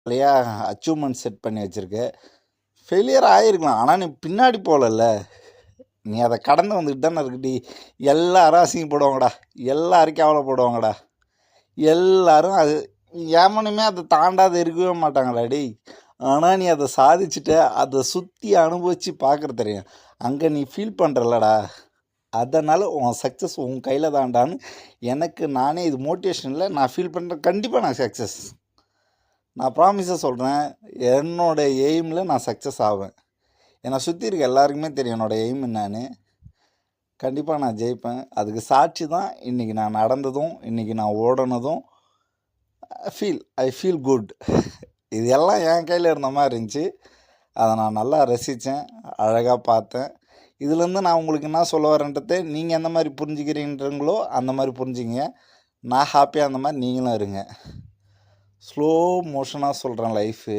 இல்லையா achievement set பண்ணி வச்சுருக்கு. ஃபெயிலியர் ஆகிருக்கலாம், ஆனால் நீ பின்னாடி போகலல்ல, நீ அதை கடந்து வந்துக்கிட்டு தானே இருக்குடி. எல்லாரும் அசிங்கப்படுவாங்கடா, எல்லாரும் கேவலப்படுவாங்கடா, எல்லாரும் அது ஏமனுமே அதை தாண்டாத இருக்கவே மாட்டாங்கடா டேய். ஆனால் நீ அதை சாதிச்சுட்ட, அதை சுற்றி அனுபவித்து பார்க்குற தெரியும், அங்கே நீ ஃபீல் பண்ணுறலடா. அதனால் உன் சக்ஸஸ் உன் கையில் தாண்டான்னு எனக்கு நானே இது மோட்டிவேஷனில் நான் ஃபீல் பண்ணுறேன். கண்டிப்பாக நான் சக்ஸஸ், நான் ப்ராமிஸாக சொல்கிறேன். என்னோடய எய்மில் நான் சக்ஸஸ் ஆவேன். என்னை சுற்றி இருக்க எல்லாருக்குமே தெரியும் என்னோடய எய்ம் என்னான்னு. கண்டிப்பாக நான் ஜெயிப்பேன். அதுக்கு சாட்சி தான் இன்றைக்கி நான் நடந்ததும், இன்றைக்கி நான் ஓடினதும். I feel good. இது எல்லாம் என் கையில் இருந்த மாதிரி இருந்துச்சு. அதை நான் நல்லா ரசித்தேன், அழகாக பார்த்தேன். இதுலேருந்து நான் உங்களுக்கு என்ன சொல்ல வரேன்றதை நீங்கள் எந்த மாதிரி புரிஞ்சுக்கிறீங்களோ அந்த மாதிரி புரிஞ்சுங்க. நான் ஹாப்பியாக அந்த மாதிரி நீங்களும் இருங்க. ஸ்லோ மோஷனாக சொல்கிறேன் லைஃபு.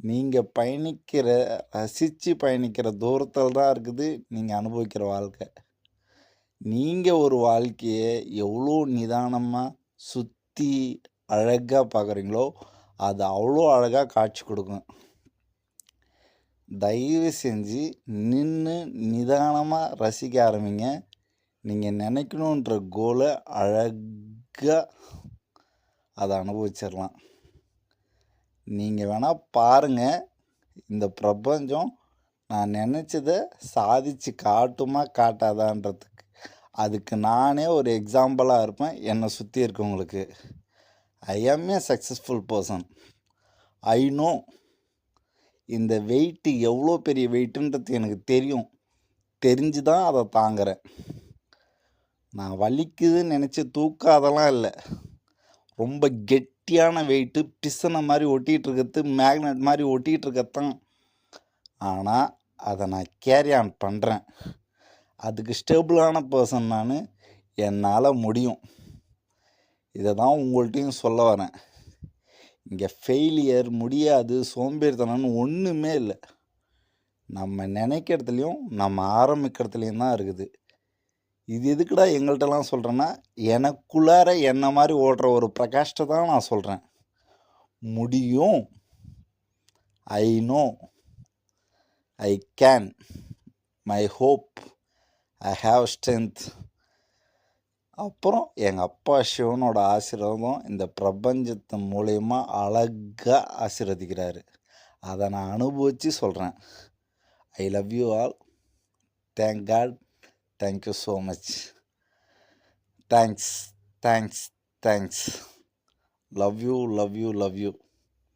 நீங்கள் ரசித்து பயணிக்கிற தூரத்தில் தான் இருக்குது நீங்கள் அனுபவிக்கிற வாழ்க்கை. நீங்கள் ஒரு வாழ்க்கையை எவ்வளோ நிதானமாக சுற்றி அழகாக பார்க்குறீங்களோ அது அவ்வளோ அழகாக காட்சி கொடுக்கும். தயவு செஞ்சு நின்று நிதானமாக ரசிக்க ஆரம்பிங்க. நீங்கள் நினைக்கணுன்ற கோலை அழகாக அதை அனுபவிச்சிடலாம். நீங்கள் வேணால் பாருங்கள், இந்த பிரபஞ்சம் நான் நினச்சதை சாதித்து காட்டுமா காட்டாதான்றதுக்கு அதுக்கு நானே ஒரு எக்ஸாம்பிளாக இருப்பேன் என்னை சுற்றி இருக்கவங்களுக்கு. ஐ ஆம் ஏ சக்ஸஸ்ஃபுல் பர்சன். ஐ நோ இந்த வெயிட்டு எவ்வளோ பெரிய வெயிட்டுன்றது எனக்கு தெரியும். தெரிஞ்சு தான் அதை தாங்குறேன். நான் வலிக்குதுன்னு நினச்சி தூக்காதெல்லாம் இல்லை. ரொம்ப கெட்டியான வெயிட்டு பிசனை மாதிரி ஒட்டிகிட்டு இருக்கிறது, மேக்னெட் மாதிரி ஒட்டிகிட்டு இருக்கத்தான். ஆனால் அதை நான் கேரி ஆன் பண்ணுறேன். அதுக்கு ஸ்டேபிளான பர்சன் நான். என்னால் முடியும். இதை தான் உங்கள்கிட்டையும் சொல்ல வரேன். இங்கே ஃபெயிலியர், முடியாது, சோம்பேறித்தனம்னு ஒன்றுமே இல்லை. நம்ம நினைக்கிறதுலையும் நம்ம ஆரம்பிக்கிறதுலையும் தான் இருக்குது. இது எதுக்குடா எங்கள்கிட்டலாம் சொல்கிறேன்னா, எனக்குள்ளார என்ன மாதிரி ஓடுற ஒரு பிரகாஷ்டை தான் நான் சொல்கிறேன். முடியும், I know, I can, my hope, I have strength. அப்புறம் எங்கள் அப்பா சிவனோட ஆசீர்வாதம் இந்த பிரபஞ்சத்தின் மூலயமா அழகாக ஆசீர்வதிக்கிறாரு. அதை நான் அனுபவித்து சொல்கிறேன். I love you all. Thank God. Thank you so much. Thanks. Love you.